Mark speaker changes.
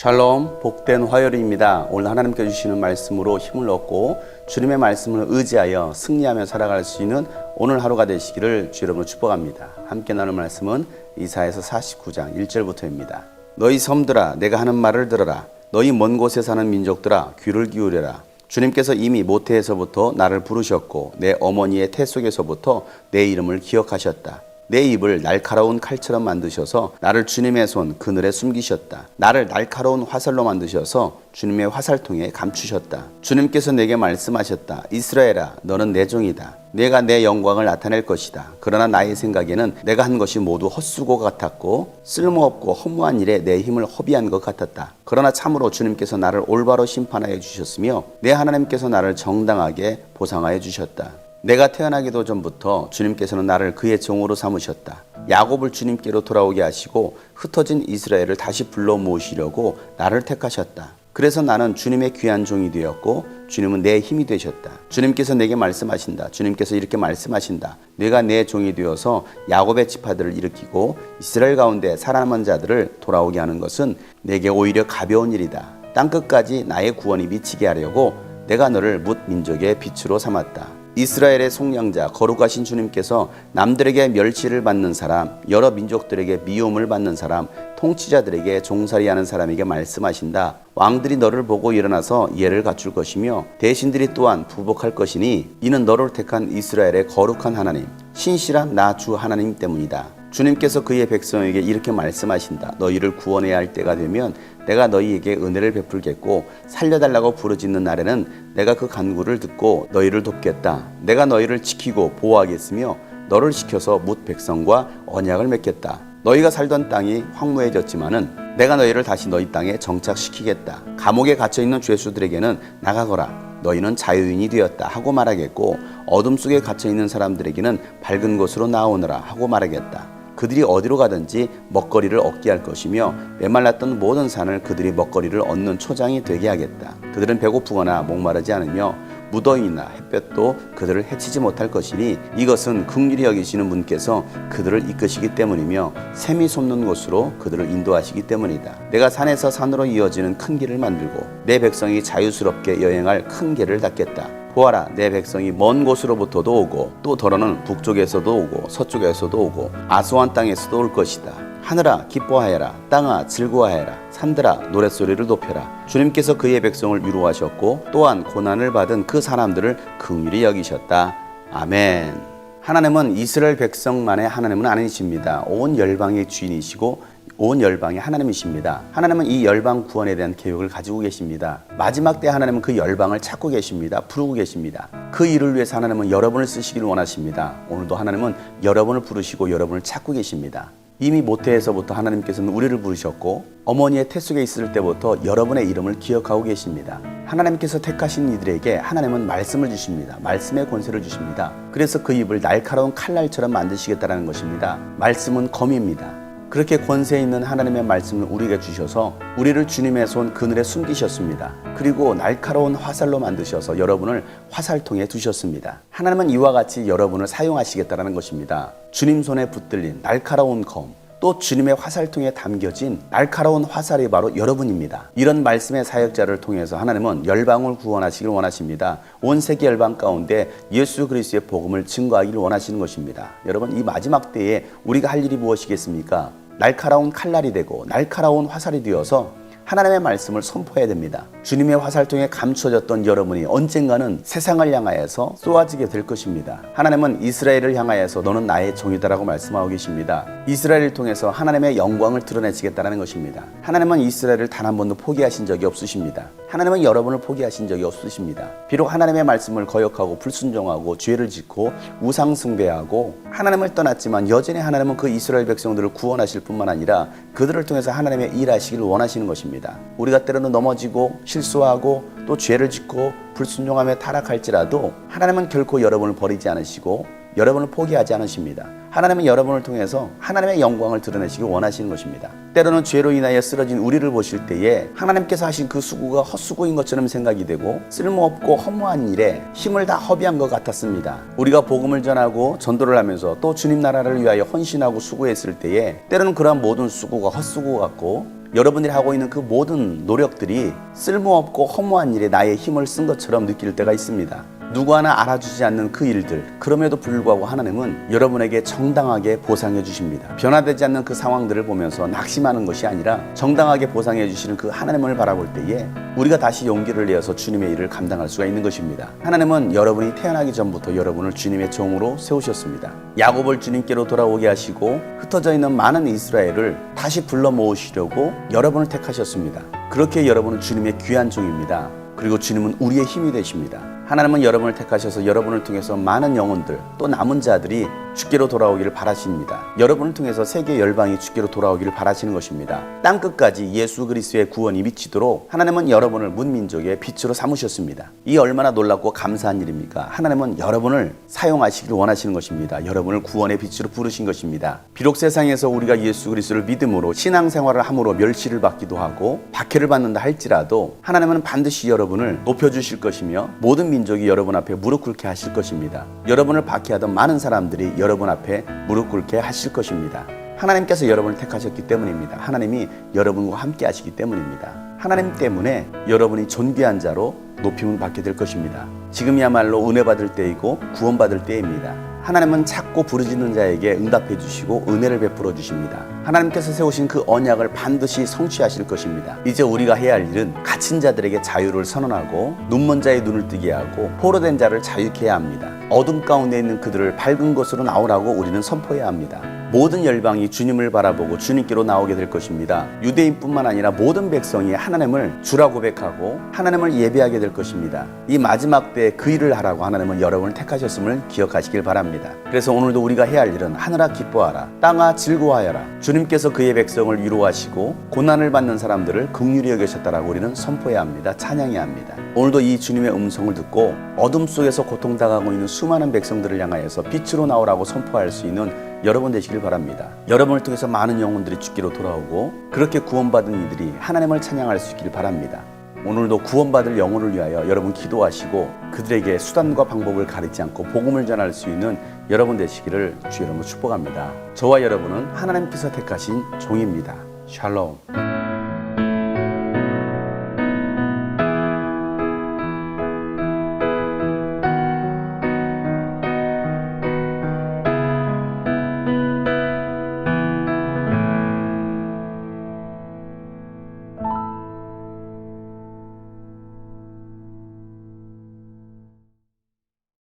Speaker 1: 샬롬, 복된 화요일입니다. 오늘 하나님께 주시는 말씀으로 힘을 얻고 주님의 말씀을 의지하여 승리하며 살아갈 수 있는 오늘 하루가 되시기를 주 여러분을 축복합니다. 함께 나눌 말씀은 이사야서 49장 1절부터입니다. 너희 섬들아, 내가 하는 말을 들어라. 너희 먼 곳에 사는 민족들아, 귀를 기울여라. 주님께서 이미 모태에서부터 나를 부르셨고 내 어머니의 태 속에서부터 내 이름을 기억하셨다. 내 입을 날카로운 칼처럼 만드셔서 나를 주님의 손 그늘에 숨기셨다. 나를 날카로운 화살로 만드셔서 주님의 화살통에 감추셨다. 주님께서 내게 말씀하셨다. 이스라엘아, 너는 내 종이다. 내가 내 영광을 나타낼 것이다. 그러나 나의 생각에는 내가 한 것이 모두 헛수고 같았고 쓸모없고 허무한 일에 내 힘을 허비한 것 같았다. 그러나 참으로 주님께서 나를 올바로 심판하여 주셨으며 내 하나님께서 나를 정당하게 보상하여 주셨다. 내가 태어나기도 전부터 주님께서는 나를 그의 종으로 삼으셨다. 야곱을 주님께로 돌아오게 하시고 흩어진 이스라엘을 다시 불러 모으시려고 나를 택하셨다. 그래서 나는 주님의 귀한 종이 되었고 주님은 내 힘이 되셨다. 주님께서 내게 말씀하신다. 주님께서 이렇게 말씀하신다. 내가 내 종이 되어서 야곱의 지파들을 일으키고 이스라엘 가운데 살아남은 자들을 돌아오게 하는 것은 내게 오히려 가벼운 일이다. 땅끝까지 나의 구원이 미치게 하려고 내가 너를 뭇 민족의 빛으로 삼았다. 이스라엘의 속량자 거룩하신 주님께서 남들에게 멸시를 받는 사람, 여러 민족들에게 미움을 받는 사람, 통치자들에게 종살이하는 사람에게 말씀하신다. 왕들이 너를 보고 일어나서 예를 갖출 것이며 대신들이 또한 부복할 것이니 이는 너를 택한 이스라엘의 거룩한 하나님, 신실한 나 주 하나님 때문이다. 주님께서 그의 백성에게 이렇게 말씀하신다. 너희를 구원해야 할 때가 되면 내가 너희에게 은혜를 베풀겠고 살려달라고 부르짖는 날에는 내가 그 간구를 듣고 너희를 돕겠다. 내가 너희를 지키고 보호하겠으며 너를 지켜서 뭇 백성과 언약을 맺겠다. 너희가 살던 땅이 황무해졌지만은 내가 너희를 다시 너희 땅에 정착시키겠다. 감옥에 갇혀있는 죄수들에게는 나가거라. 너희는 자유인이 되었다 하고 말하겠고 어둠 속에 갇혀있는 사람들에게는 밝은 곳으로 나오너라 하고 말하겠다. 그들이 어디로 가든지 먹거리를 얻게 할 것이며 메말랐던 모든 산을 그들이 먹거리를 얻는 초장이 되게 하겠다. 그들은 배고프거나 목마르지 않으며 무더위나 햇볕도 그들을 해치지 못할 것이니 이것은 긍휼히 여기시는 분께서 그들을 이끄시기 때문이며 샘이 솟는 곳으로 그들을 인도하시기 때문이다. 내가 산에서 산으로 이어지는 큰 길을 만들고 내 백성이 자유스럽게 여행할 큰 길을 닦겠다. 보아라, 내 백성이 먼 곳으로부터도 오고 또 더러는 북쪽에서도 오고 서쪽에서도 오고 아수안 땅에서도 올 것이다. 하늘아 기뻐하여라. 땅아 즐거워하여라. 산들아 노랫소리를 높여라. 주님께서 그의 백성을 위로하셨고 또한 고난을 받은 그 사람들을 긍휼히 여기셨다. 아멘. 하나님은 이스라엘 백성만의 하나님은 아니십니다. 온 열방의 주인이시고 온 열방의 하나님이십니다. 하나님은 이 열방 구원에 대한 계획을 가지고 계십니다. 마지막 때 하나님은 그 열방을 찾고 계십니다. 부르고 계십니다. 그 일을 위해서 하나님은 여러분을 쓰시기를 원하십니다. 오늘도 하나님은 여러분을 부르시고 여러분을 찾고 계십니다. 이미 모태에서부터 하나님께서는 우리를 부르셨고 어머니의 태 속에 있을 때부터 여러분의 이름을 기억하고 계십니다. 하나님께서 택하신 이들에게 하나님은 말씀을 주십니다. 말씀의 권세를 주십니다. 그래서 그 입을 날카로운 칼날처럼 만드시겠다는 것입니다. 말씀은 검입니다. 그렇게 권세 있는 하나님의 말씀을 우리에게 주셔서 우리를 주님의 손 그늘에 숨기셨습니다. 그리고 날카로운 화살로 만드셔서 여러분을 화살통에 두셨습니다. 하나님은 이와 같이 여러분을 사용하시겠다는 것입니다. 주님 손에 붙들린 날카로운 검, 또 주님의 화살통에 담겨진 날카로운 화살이 바로 여러분입니다. 이런 말씀의 사역자를 통해서 하나님은 열방을 구원하시길 원하십니다. 온 세계 열방 가운데 예수 그리스도의 복음을 증거하기를 원하시는 것입니다. 여러분, 이 마지막 때에 우리가 할 일이 무엇이겠습니까? 날카로운 칼날이 되고 날카로운 화살이 되어서 하나님의 말씀을 선포해야 됩니다. 주님의 화살통에 감춰졌던 여러분이 언젠가는 세상을 향하여서 쏘아지게 될 것입니다. 하나님은 이스라엘을 향하여서 너는 나의 종이다라고 말씀하고 계십니다. 이스라엘을 통해서 하나님의 영광을 드러내시겠다는 것입니다. 하나님은 이스라엘을 단 한 번도 포기하신 적이 없으십니다. 하나님은 여러분을 포기하신 적이 없으십니다. 비록 하나님의 말씀을 거역하고 불순종하고 죄를 짓고 우상 숭배하고 하나님을 떠났지만 여전히 하나님은 그 이스라엘 백성들을 구원하실 뿐만 아니라 그들을 통해서 하나님의 일하시기를 원하시는 것입니다. 우리가 때로는 넘어지고 실수하고 또 죄를 짓고 불순종하며 타락할지라도 하나님은 결코 여러분을 버리지 않으시고 여러분을 포기하지 않으십니다. 하나님은 여러분을 통해서 하나님의 영광을 드러내시길 원하시는 것입니다. 때로는 죄로 인하여 쓰러진 우리를 보실 때에 하나님께서 하신 그 수고가 헛수고인 것처럼 생각이 되고 쓸모없고 허무한 일에 힘을 다 허비한 것 같았습니다. 우리가 복음을 전하고 전도를 하면서 또 주님 나라를 위하여 헌신하고 수고했을 때에 때로는 그러한 모든 수고가 헛수고 같고 여러분들이 하고 있는 그 모든 노력들이 쓸모없고 허무한 일에 나의 힘을 쓴 것처럼 느낄 때가 있습니다. 누구 하나 알아주지 않는 그 일들, 그럼에도 불구하고 하나님은 여러분에게 정당하게 보상해 주십니다. 변화되지 않는 그 상황들을 보면서 낙심하는 것이 아니라 정당하게 보상해 주시는 그 하나님을 바라볼 때에 우리가 다시 용기를 내어서 주님의 일을 감당할 수가 있는 것입니다. 하나님은 여러분이 태어나기 전부터 여러분을 주님의 종으로 세우셨습니다. 야곱을 주님께로 돌아오게 하시고 흩어져 있는 많은 이스라엘을 다시 불러 모으시려고 여러분을 택하셨습니다. 그렇게 여러분은 주님의 귀한 종입니다. 그리고 주님은 우리의 힘이 되십니다. 하나님은 여러분을 택하셔서 여러분을 통해서 많은 영혼들 또 남은 자들이 주께로 돌아오기를 바라십니다. 여러분을 통해서 세계 열방이 주께로 돌아오기를 바라시는 것입니다. 땅끝까지 예수 그리스도의 구원이 미치도록 하나님은 여러분을 문민족의 빛으로 삼으셨습니다. 이 얼마나 놀랍고 감사한 일입니까? 하나님은 여러분을 사용하시기를 원하시는 것입니다. 여러분을 구원의 빛으로 부르신 것입니다. 비록 세상에서 우리가 예수 그리스도를 믿음으로 신앙생활을 함으로 멸시를 받기도 하고 박해를 받는다 할지라도 하나님은 반드시 여러분을 높여주실 것이며 모든 민족이 여러분 앞에 무릎 꿇게 하실 것입니다. 여러분을 박해하던 많은 사람들이 여러분 앞에 무릎 꿇게 하실 것입니다. 하나님께서 여러분을 택하셨기 때문입니다. 하나님이 여러분과 함께 하시기 때문입니다. 하나님 때문에 여러분이 존귀한 자로 높임을 받게 될 것입니다. 지금이야말로 은혜 받을 때이고 구원 받을 때입니다. 하나님은 찾고 부르짖는 자에게 응답해 주시고 은혜를 베풀어 주십니다. 하나님께서 세우신 그 언약을 반드시 성취하실 것입니다. 이제 우리가 해야 할 일은 갇힌 자들에게 자유를 선언하고 눈먼 자의 눈을 뜨게 하고 포로된 자를 자유케 해야 합니다. 어둠 가운데 있는 그들을 밝은 곳으로 나오라고 우리는 선포해야 합니다. 모든 열방이 주님을 바라보고 주님께로 나오게 될 것입니다. 유대인뿐만 아니라 모든 백성이 하나님을 주라 고백하고 하나님을 예배하게 될 것입니다. 이 마지막 때에 그 일을 하라고 하나님은 여러분을 택하셨음을 기억하시길 바랍니다. 그래서 오늘도 우리가 해야 할 일은 하늘아 기뻐하라, 땅아 즐거워하여라. 주님께서 그의 백성을 위로하시고 고난을 받는 사람들을 긍휼히 여기셨다라고 우리는 선포해야 합니다. 찬양해야 합니다. 오늘도 이 주님의 음성을 듣고 어둠 속에서 고통당하고 있는 수많은 백성들을 향하여서 빛으로 나오라고 선포할 수 있는 여러분 되시길 바랍니다. 여러분을 통해서 많은 영혼들이 주께로 돌아오고 그렇게 구원받은 이들이 하나님을 찬양할 수 있기를 바랍니다. 오늘도 구원받을 영혼을 위하여 여러분 기도하시고 그들에게 수단과 방법을 가리지 않고 복음을 전할 수 있는 여러분 되시기를 주 이름으로 축복합니다. 저와 여러분은 하나님께서 택하신 종입니다. 샬롬.